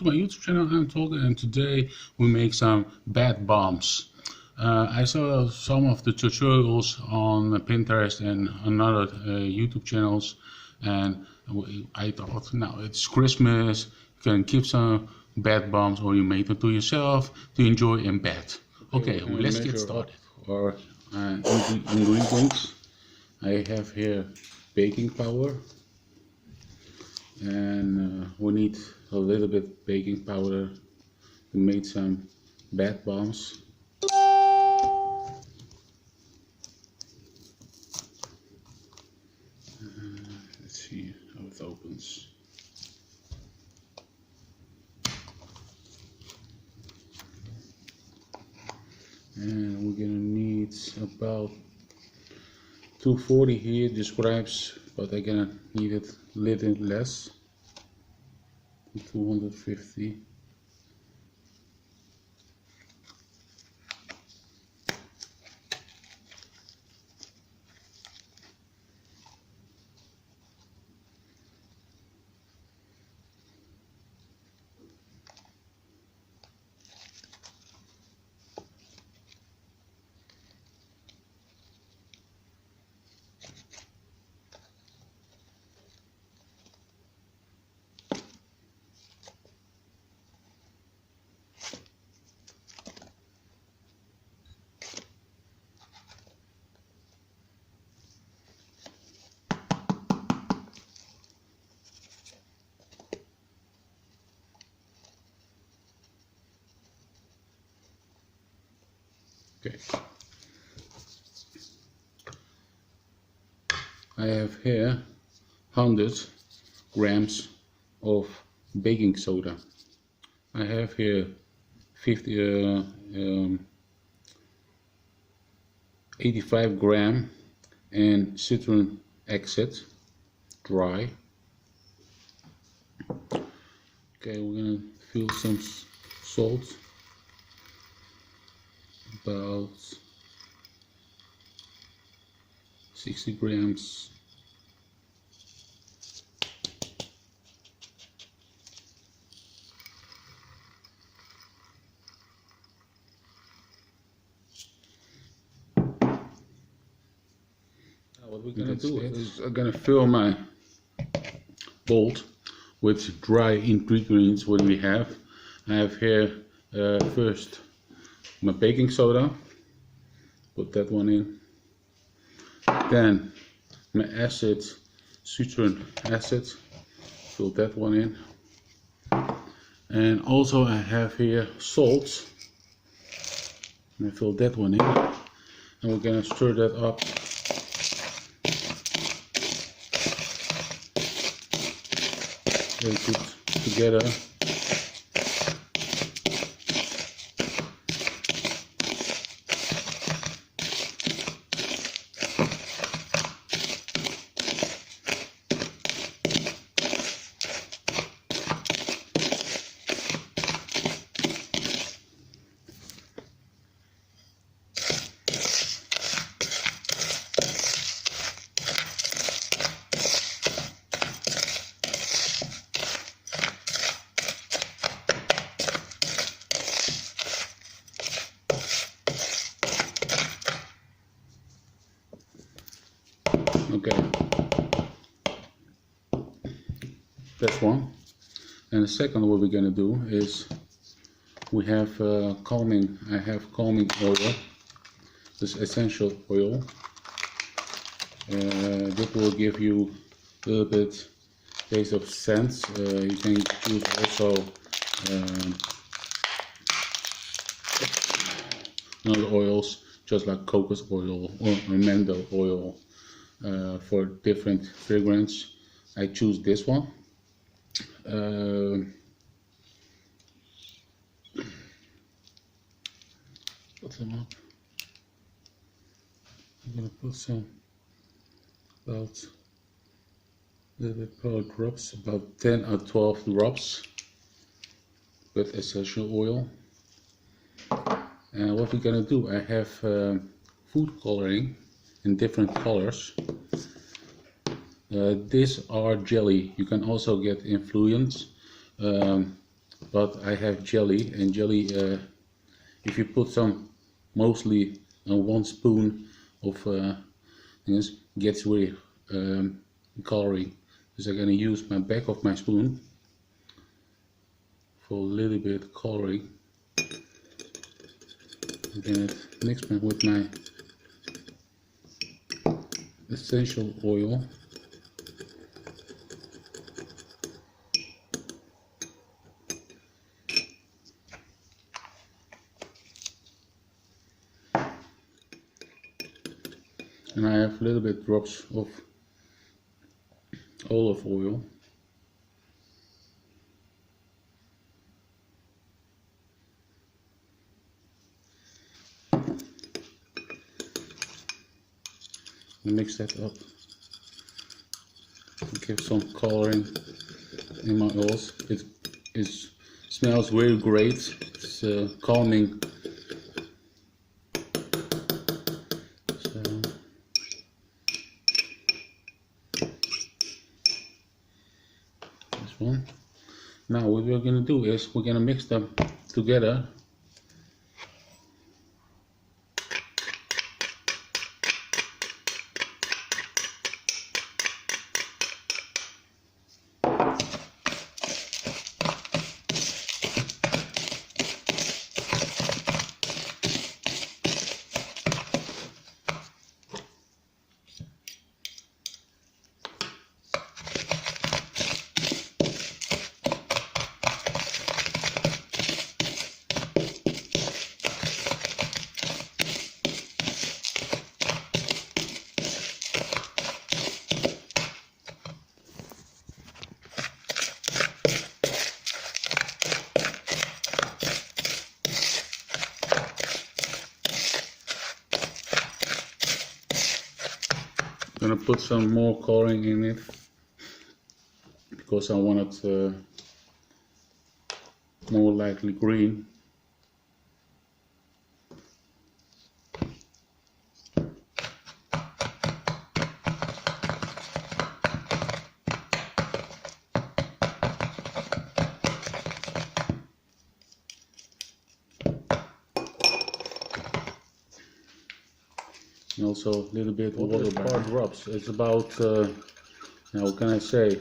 to my YouTube channel. I'm Tolga, and today we make some bath bombs. I saw some of the tutorials on Pinterest and on other YouTube channels, and I thought, now it's Christmas, you can keep some bath bombs, or you make them to yourself to enjoy in bed. Okay, let's get started. Our ingredients. I have here baking powder, and we need a little bit baking powder to make some bath bombs. Let's see how it opens. And we're gonna need about 240 here, describes, but I'm gonna need it a little less, 250. Okay. I have here 100 grams of baking soda. I have here 85 gram and citric acid, dry. Okay, we're gonna fill some salt, about 60 grams. Now what we're gonna do is I'm gonna fill my bowl with dry ingredients. What we have? I have here first my baking soda, put that one in. Then my acid, citric acid, fill that one in. And also I have here salt, and I fill that one in. And we're gonna stir that up. Very good together. Okay, that's one. And the second, what we're gonna do is we have calming. I have calming oil. This essential oil. This will give you a little bit taste of scent. You can use also other oils, just like cocos oil or mandel oil. For different fragrance, I choose this one. Put them up. I'm gonna put some about a little bit per drops, about 10 or 12 drops with essential oil. And what we're gonna do, I have food coloring in different colors. These are jelly. You can also get influence but I have jelly, and jelly, if you put some mostly on 1 spoon of this, gets really coloring. So I'm gonna use my back of my spoon for a little bit coloring. I'm gonna mix it with my essential oil. And I have a little bit drops of olive oil. Mix that up to give some coloring in my oils. It smells very great. It's calming. So this one. Now what we're gonna do is we're gonna mix them together. I'm gonna put some more coloring in it because I want it more lightly green. And also a little bit water per drops. It's about, now what can I say,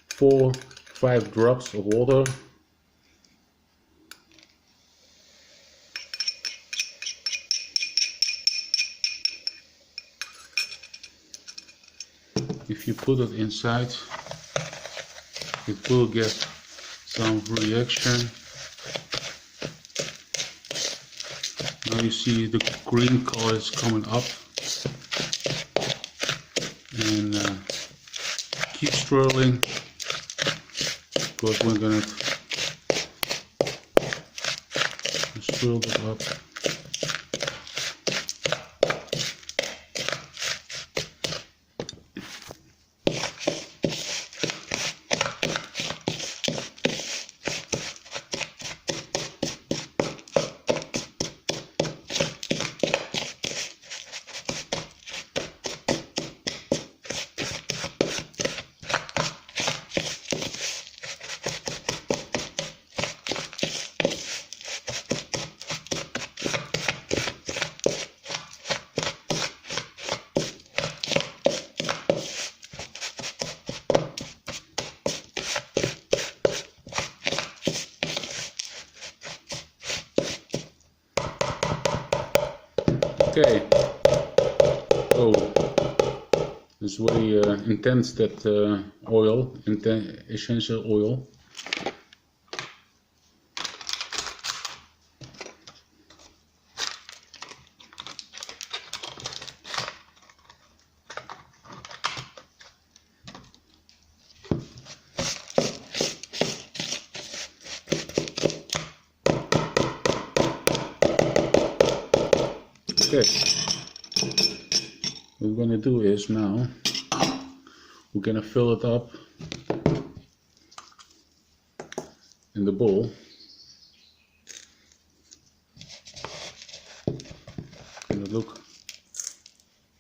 4-5 drops of water. If you put it inside, it will get some reaction. Now you see the green color is coming up, and keep swirling because we're gonna swirl it up. Okay, so it's very intense, that oil, essential oil. Okay, what we're gonna do is now we're gonna fill it up in the bowl. And look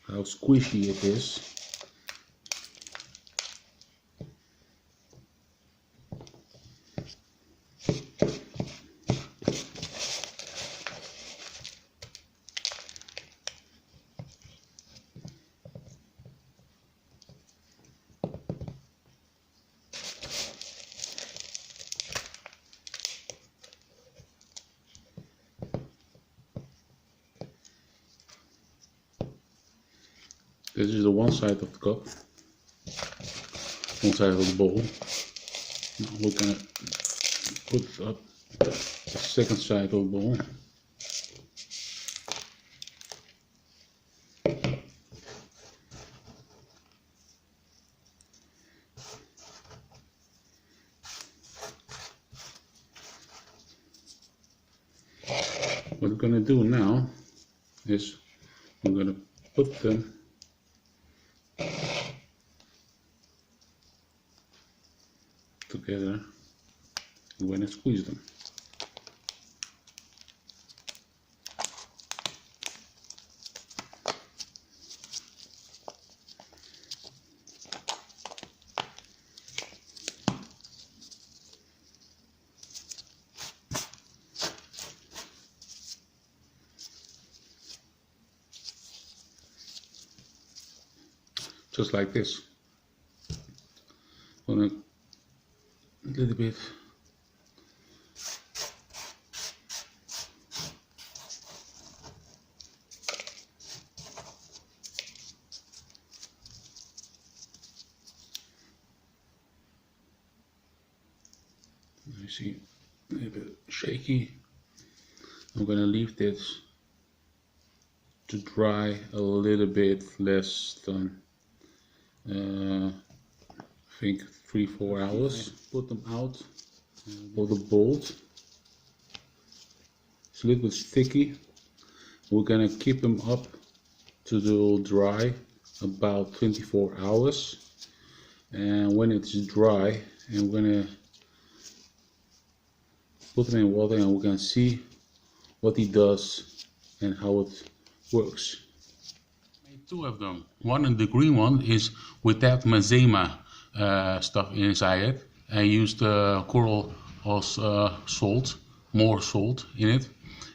how squishy it is. This is the one side of the cup, one side of the bowl. Now we're gonna put up the second side of the bowl. What we're gonna do now is we're gonna put them together and we're gonna squeeze them. Just like this. A little bit you see a little bit shaky. I'm gonna leave this to dry a little bit less than I think 3-4 hours. Put them out of the bolt. It's a little bit sticky. We're gonna keep them up to the dry about 24 hours, and when it's dry, and we're gonna put them in water and we're gonna see what it does and how it works. I made two of them. One, and the green one, is with that maizena stuff inside it. I used coral as salt, more salt in it,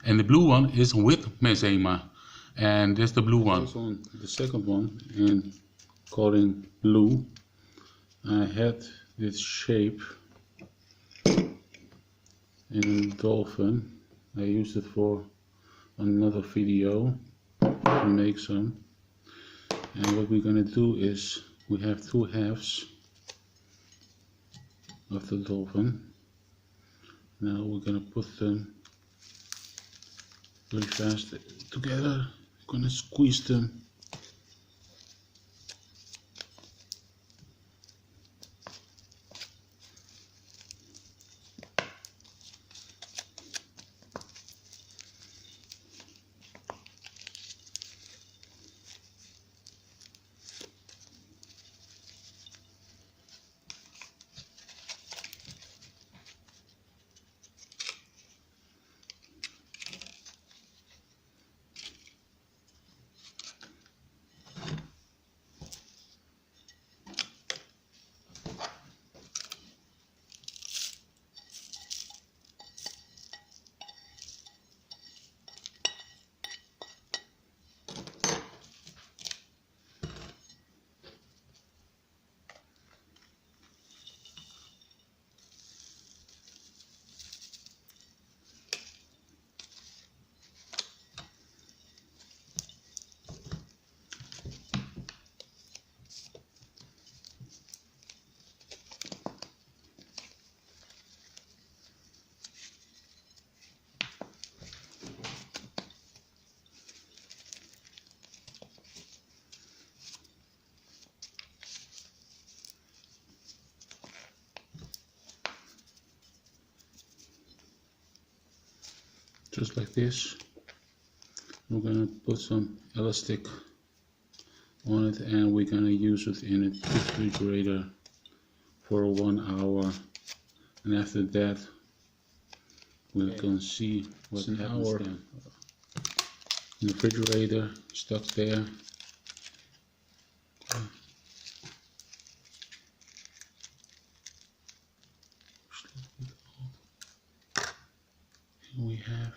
and the blue one is with maizena, and that's the blue one. On the second one, and calling blue, I had this shape in a dolphin. I used it for another video to make some. And what we're gonna do is we have two halves of the dolphin. Now we're gonna put them very fast together. We're gonna squeeze them. Just like this. We're gonna put some elastic on it, and we're gonna use it in a refrigerator for 1 hour, and after that we're gonna see what happens then. In the refrigerator, stuck there. And we have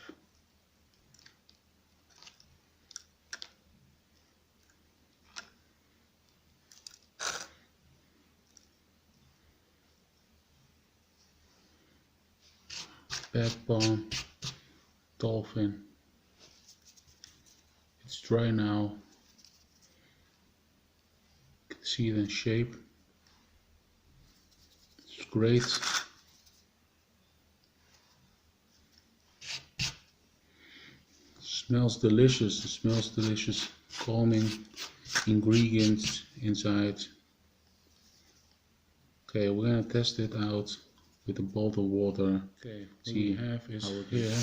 Bath Bom dolphin. It's dry now. see it in shape. It's great. Smells delicious. It smells delicious. Calming ingredients inside. Okay, we're gonna test it out with a bottled water. Okay, what we have is here.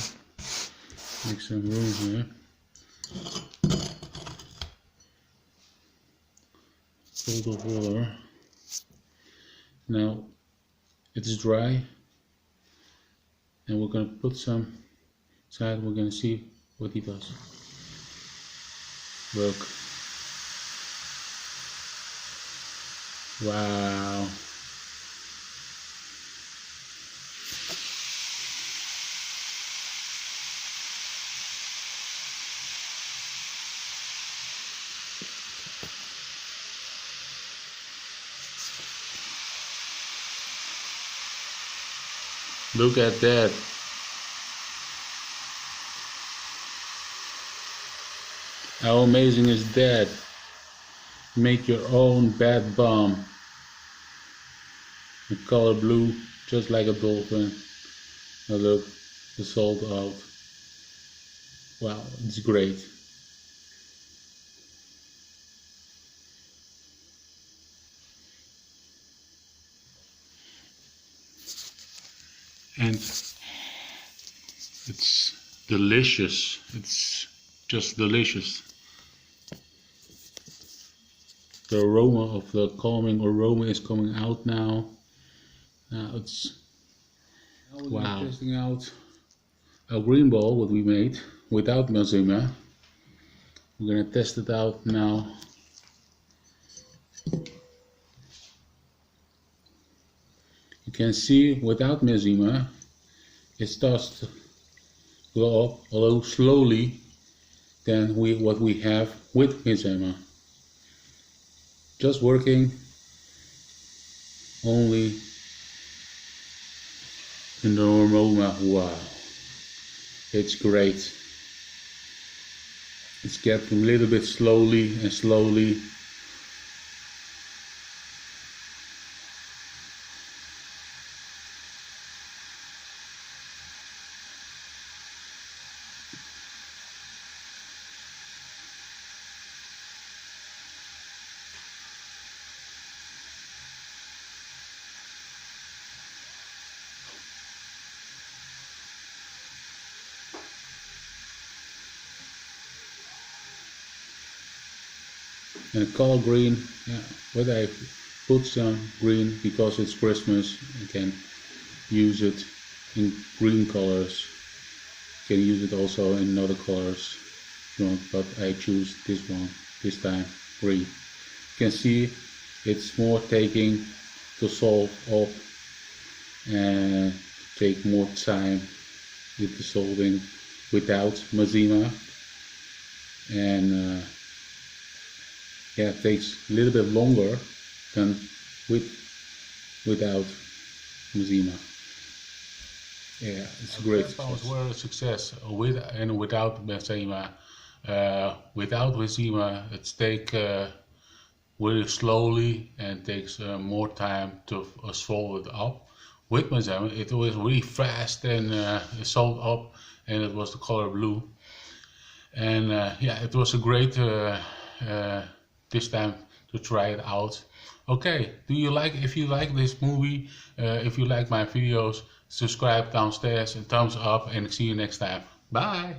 Make some room here. Bottled water. Now it is dry, and we're gonna put some inside. We're gonna see what he does. Look. Wow. Look at that. How amazing is that? Make your own Bath Bom. The color blue, just like a dolphin. Now look, the salt out. Wow, it's great. And it's delicious. It's just delicious. The aroma of the calming aroma is coming out now. Now it's wow. We're testing out a green ball, what we made without maizena. We're gonna test it out now. You can see without maizena, it starts to go up a little slowly than what we have with maizena. Just working only in the aroma. Wow, it's great. It's getting a little bit slowly and slowly. And the color green, yeah, but I put some green because it's Christmas. You can use it in green colors. You can use it also in other colors if you want, but I choose this one this time, green. You can see it's more taking to salt up and take more time with the salting without maizena. And yeah, it takes a little bit longer than without maizena. Yeah, it's great. It was a success with and without maizena. Without maizena, it takes really slowly and takes more time to salt it up. With maizena, it was really fast and salt up, and it was the color blue. And yeah, it was a great this time to try it out. Okay, if you like this movie, if you like my videos, subscribe downstairs and thumbs up, and see you next time. Bye.